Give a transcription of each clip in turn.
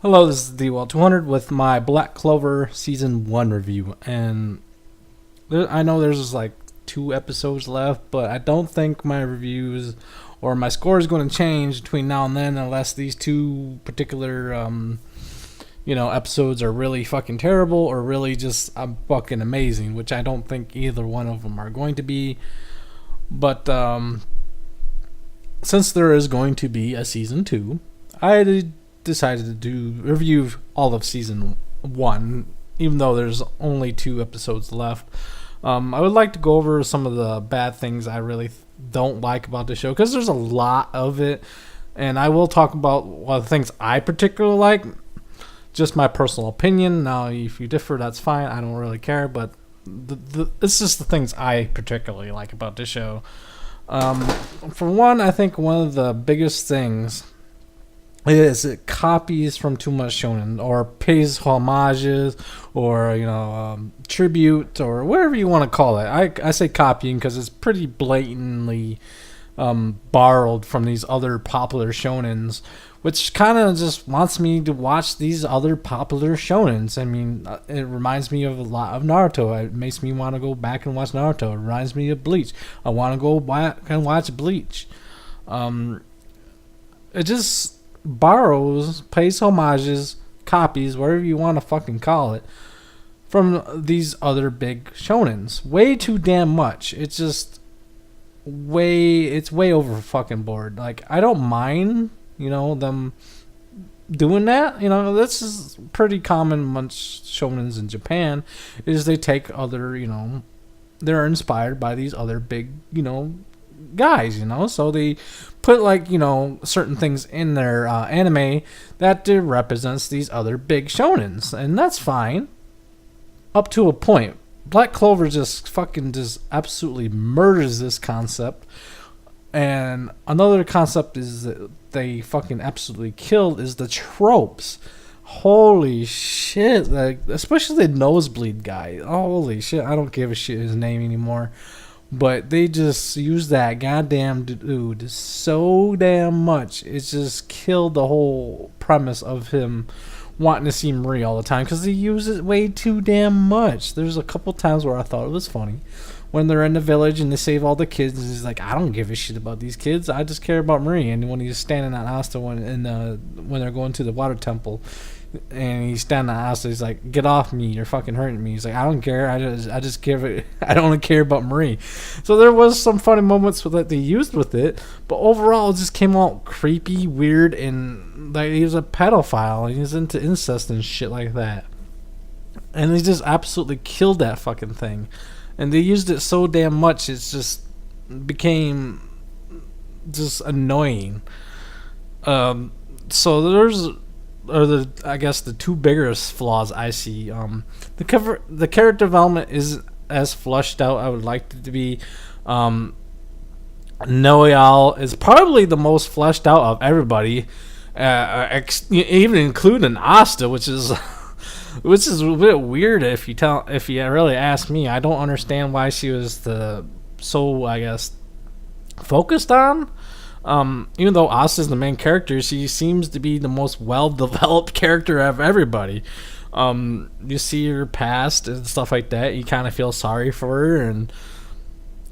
Hello, this is DWell200 with my Black Clover Season 1 review. And I know there's like 2 episodes left, but I don't think my reviews or my score is going to change between now and then unless these two particular, episodes are really fucking terrible or really just fucking amazing, which I don't think either one of them are going to be. But since there is going to be a Season 2, I decided to do review all of Season 1, even though there's only 2 episodes left. I would like to go over some of the bad things I really don't like about the show, because there's a lot of it, and I will talk about one of the things I particularly like, just my personal opinion. Now, if you differ, that's fine. I don't really care, but it's just the things I particularly like about the show. For one, I think one of the biggest things is it copies from too much shonen, or pays homages, or tribute, or whatever you want to call it. I say copying because it's pretty blatantly borrowed from these other popular shonens, which kind of just wants me to watch these other popular shonens. I mean, it reminds me of a lot of Naruto. It makes me want to go back and watch Naruto. It reminds me of Bleach. I want to go back and watch Bleach. It just borrows, pays homages, copies, whatever you want to fucking call it, from these other big shonens. Way too damn much. It's just it's way over fucking board. Like, I don't mind, them doing that. This is pretty common amongst shonens in Japan, is they take other, they're inspired by these other big, guys, so they put certain things in their anime that represents these other big shonens, and that's fine up to a point. Black Clover just absolutely murders this concept. And another concept is that they fucking absolutely killed is the tropes. Holy shit, especially the nosebleed guy. Holy shit, I don't give a shit his name anymore. But they just use that goddamn dude so damn much. It just killed the whole premise of him wanting to see Marie all the time, because he uses it way too damn much. There's a couple times where I thought it was funny when they're in the village and they save all the kids, and he's like, I don't give a shit about these kids. I just care about Marie. And when he's standing on Asta when they're going to the water temple, and he's standing on Asta, he's like, get off me, you're fucking hurting me. He's like, I don't care. I just give it. I don't care about Marie. So there was some funny moments that they used with it, but overall it just came out creepy, weird, and like he was a pedophile. He was into incest and shit like that. And they just absolutely killed that fucking thing. And they used it so damn much, it's just became just annoying. So I guess the two biggest flaws I see. The character development is as flushed out I would like it to be. Noeal is probably the most fleshed out of everybody, even including Asta, which is a bit weird if you really ask me. I don't understand why she was so I guess focused on. Even though Asta is the main character, she seems to be the most well-developed character of everybody. You see her past and stuff like that. You kind of feel sorry for her,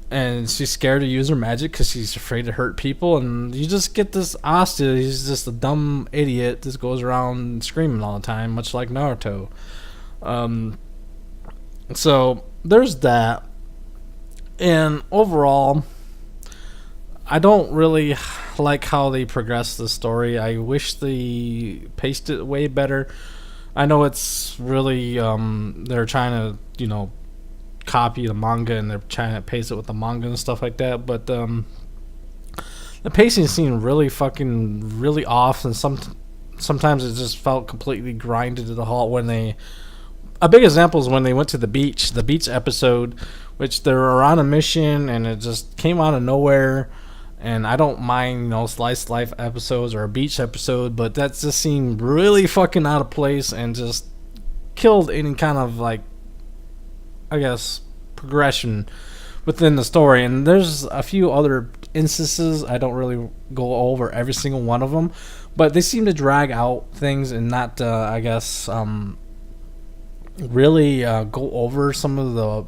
and she's scared to use her magic because she's afraid to hurt people. And you just get this Asta. He's just a dumb idiot that goes around screaming all the time, much like Naruto. So there's that. And overall, I don't really like how they progress the story. I wish they paced it way better. I know it's really they're trying to copy the manga, and they're trying to pace it with the manga and stuff like that, but the pacing seemed really off, and sometimes it just felt completely grinded to the halt. A big example is when they went to the beach episode, which they were on a mission and it just came out of nowhere. And I don't mind, slice life episodes or a beach episode, but that just seemed really fucking out of place and just killed any kind of, progression within the story. And there's a few other instances. I don't really go over every single one of them, but they seem to drag out things and not, I guess, really go over some of the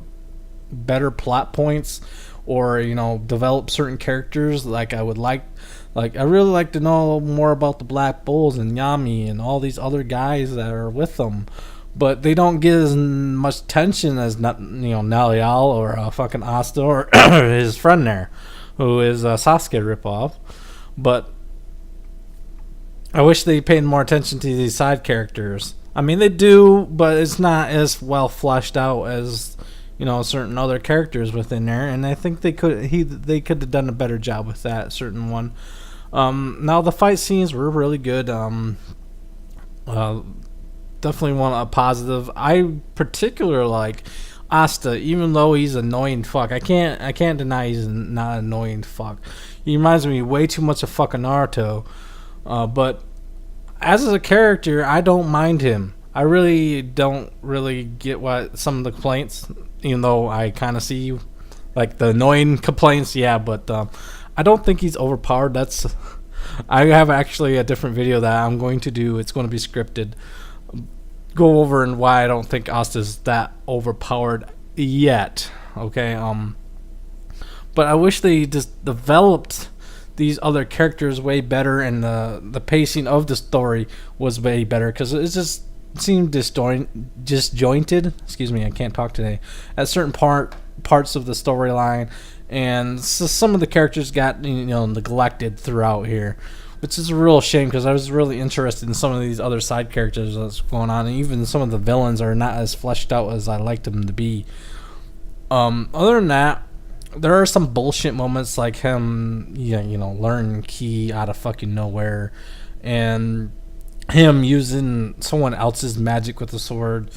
better plot points, or develop certain characters like I would like. Like, I really like to know more about the Black Bulls and Yami and all these other guys that are with them, but they don't get as much attention as Nalial or fucking Asta or his friend there, who is a Sasuke ripoff. But I wish they paid more attention to these side characters. I mean, they do, but it's not as well fleshed out as certain other characters within there, and I think they could have done a better job with that certain one. Now the fight scenes were really good. Definitely want a positive. I particularly like Asta, even though he's annoying fuck. I can't deny he's not annoying fuck. He reminds me way too much of fucking Naruto. But as a character, I don't mind him. I really don't really get what some of the complaints, even though I kind of see like the annoying complaints. Yeah, but I don't think he's overpowered. I have actually a different video that I'm going to do. It's going to be scripted. Go over and why I don't think Asta's that overpowered yet. Okay. But I wish they just developed these other characters way better, and the pacing of the story was way better, because it just seemed disjointed. Excuse me, I can't talk today. At certain parts of the storyline, and so some of the characters got neglected throughout here, which is a real shame, because I was really interested in some of these other side characters that's going on, and even some of the villains are not as fleshed out as I liked them to be. Other than that, there are some bullshit moments like him, learning ki out of fucking nowhere, and him using someone else's magic with the sword,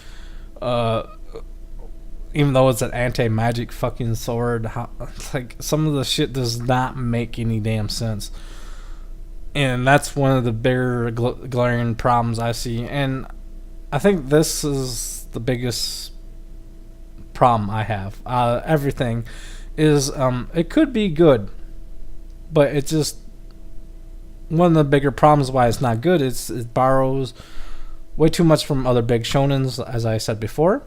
even though it's an anti-magic fucking sword. Like, some of the shit does not make any damn sense, and that's one of the bigger glaring problems I see. And I think this is the biggest problem I have. Everything is it could be good, but it's just one of the bigger problems why it's not good. It borrows way too much from other big shonens, as I said before.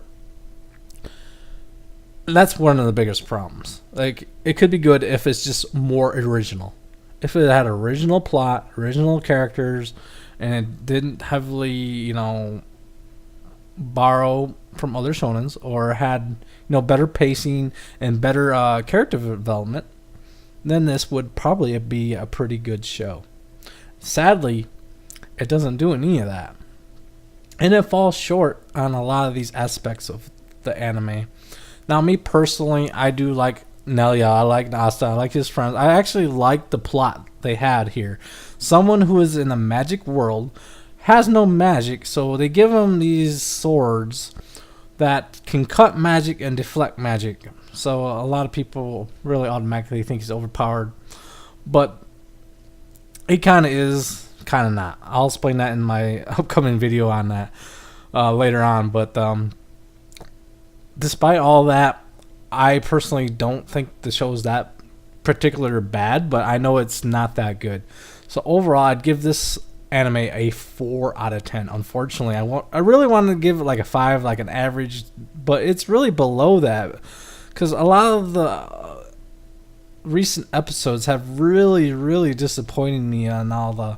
That's one of the biggest problems. Like, it could be good if it's just more original. If it had original plot, original characters, and it didn't heavily, borrow from other shonens, or had, better pacing and better character development, then this would probably be a pretty good show. Sadly, it doesn't do any of that, and it falls short on a lot of these aspects of the anime. Now, me personally, I do like Nelia, I like Asta, I like his friends. I actually like the plot they had here. Someone who is in a magic world has no magic, so they give him these swords that can cut magic and deflect magic. So a lot of people really automatically think he's overpowered, but he kind of is, kind of not. I'll explain that in my upcoming video on that later on. But despite all that, I personally don't think the show is that particular bad, but I know it's not that good. So overall, I'd give this anime a 4 out of 10. Unfortunately, I really wanted to give it like a 5, like an average, but it's really below that, because a lot of the recent episodes have really disappointed me. On all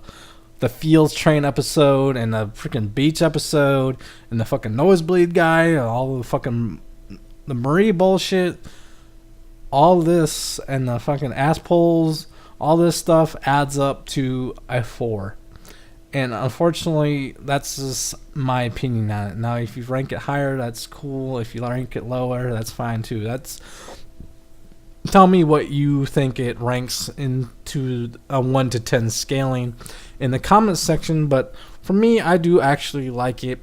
the Fields Train episode, and the freaking beach episode, and the fucking nosebleed guy, and all the fucking the Marie bullshit, all this, and the fucking ass pulls, all this stuff adds up to a 4. And unfortunately, that's just my opinion on it. Now, if you rank it higher, that's cool. If you rank it lower, that's fine too. Tell me what you think it ranks into a 1 to 10 scaling in the comments section. But for me, I do actually like it.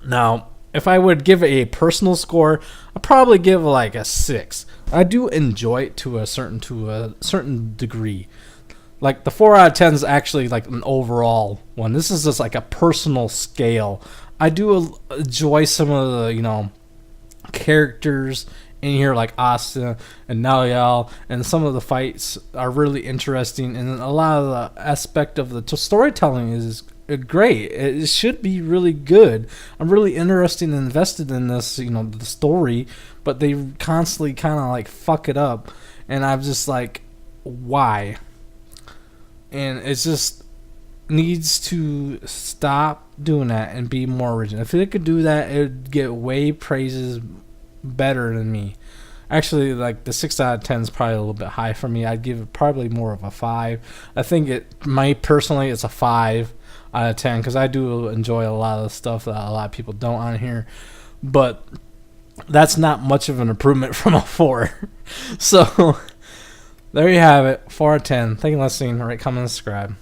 Now, if I would give it a personal score, I'd probably give it like a 6. I do enjoy it to a certain degree. Like, the 4 out of 10 is actually like an overall one. This is just like a personal scale. I do enjoy some of the, characters in here, like Asta and Naliel, and some of the fights are really interesting, and a lot of the aspect of the storytelling is great. It should be really good. I'm really interested and invested in this, the story, but they constantly kind of like fuck it up, and I'm just like, why? And it's just needs to stop doing that and be more original. If it could do that, it would get way praises better than me. Actually, like the 6 out of 10 is probably a little bit high for me. I'd give it probably more of a 5. I think personally, it's a 5 out of 10 because I do enjoy a lot of the stuff that a lot of people don't on here, but that's not much of an improvement from a 4. So there you have it, 4 out of 10. Thank you for listening. Rate, comment, and subscribe.